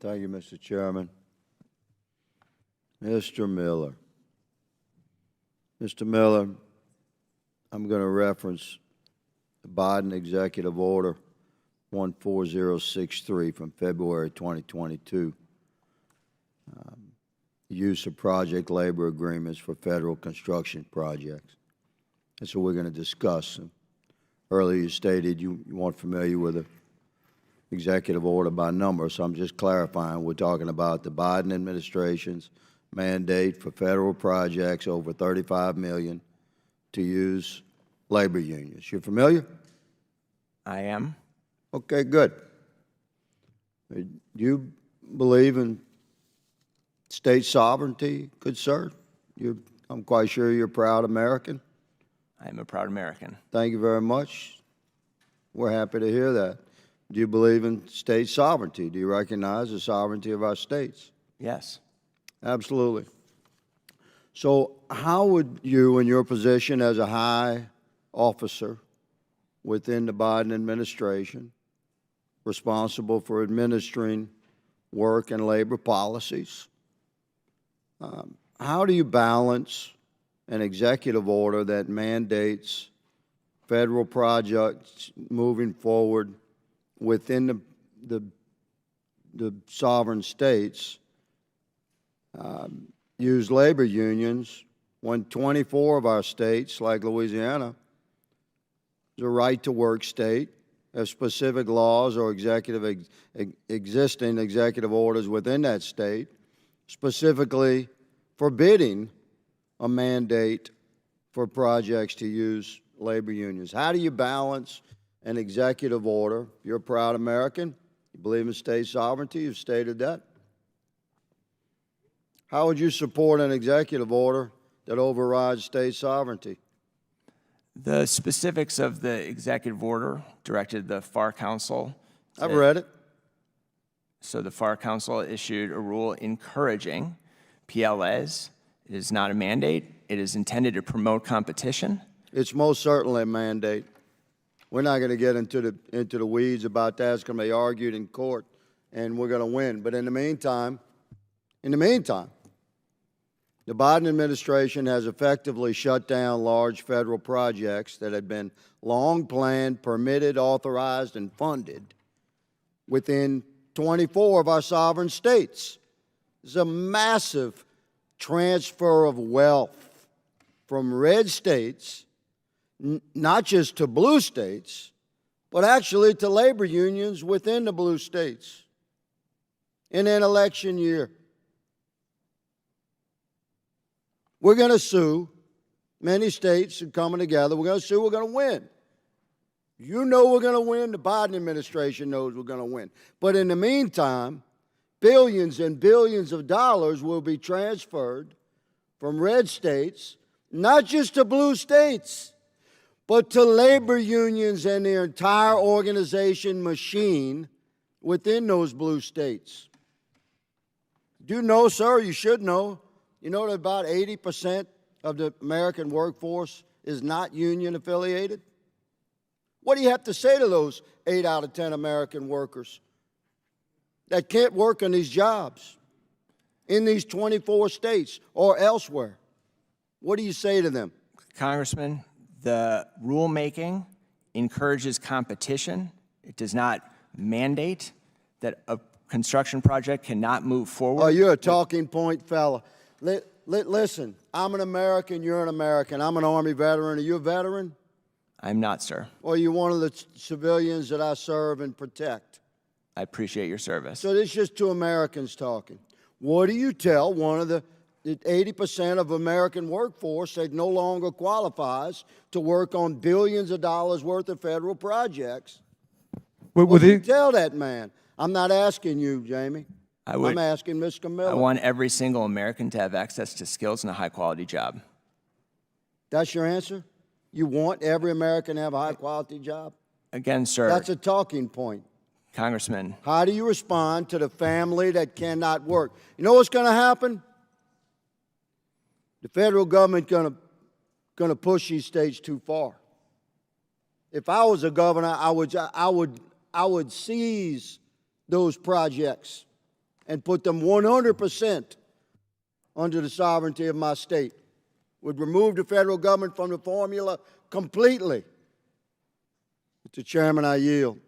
Thank you, Mr. Chairman. Mr. Miller. Mr. Miller, I'm going to reference the Biden Executive Order 14063 from February 2022, use of project labor agreements for federal construction projects. That's what we're going to discuss. Earlier you stated you weren't familiar with the executive order by number, so I'm just clarifying. We're talking about the Biden administration's mandate for federal projects over $35 million to use labor unions. You familiar? I am. Okay, good. Do you believe in state sovereignty, good sir? I'm quite sure you're a proud American. I am a proud American. Thank you very much. We're happy to hear that. Do you believe in state sovereignty? Do you recognize the sovereignty of our states? Yes. Absolutely. So how would you, in your position as a high officer within the Biden administration, responsible for administering work and labor policies, how do you balance an executive order that mandates federal projects moving forward within the sovereign states use labor unions when 24 of our states, like Louisiana, is a right-to-work state, have specific laws or existing executive orders within that state, specifically forbidding a mandate for projects to use labor unions? How do you balance an executive order? You're a proud American. You believe in state sovereignty. You've stated that. How would you support an executive order that overrides state sovereignty? The specifics of the executive order directed the FAR Council. I've read it. So the FAR Council issued a rule encouraging PLAs. It is not a mandate. It is intended to promote competition. It's most certainly a mandate. We're not going to get into the weeds about that. It's going to be argued in court, and we're going to win. But in the meantime, the Biden administration has effectively shut down large federal projects that had been long planned, permitted, authorized, and funded within 24 of our sovereign states. There's a massive transfer of wealth from red states, not just to blue states, but actually to labor unions within the blue states in an election year. We're going to sue. Many states are coming together. We're going to sue. We're going to win. You know we're going to win. The Biden administration knows we're going to win. But in the meantime, billions and billions of dollars will be transferred from red states, not just to blue states, but to labor unions and the entire organization machine within those blue states. Do you know, sir, you should know, you know that about 80% of the American workforce is not union affiliated? What do you have to say to those 8 out of 10 American workers that can't work in these jobs in these 24 states or elsewhere? What do you say to them? Congressman, the rulemaking encourages competition. It does not mandate that a construction project cannot move forward. Oh, you're a talking point fella. Listen, I'm an American, you're an American. I'm an Army veteran. Are you a veteran? I'm not, sir. Or are you one of the civilians that I serve and protect? I appreciate your service. So this is just two Americans talking. What do you tell one of the 80% of American workforce that no longer qualifies to work on billions of dollars worth of federal projects? What do you tell that man? I'm not asking you, Jamie. I'm asking Mr. Miller. I want every single American to have access to skills and a high-quality job. That's your answer? You want every American to have a high-quality job? Again, sir. That's a talking point. Congressman. How do you respond to the family that cannot work? You know what's going to happen? The federal government going to push these states too far. If I was a governor, I would seize those projects and put them 100% under the sovereignty of my state. Would remove the federal government from the formula completely. Mr. Chairman, I yield.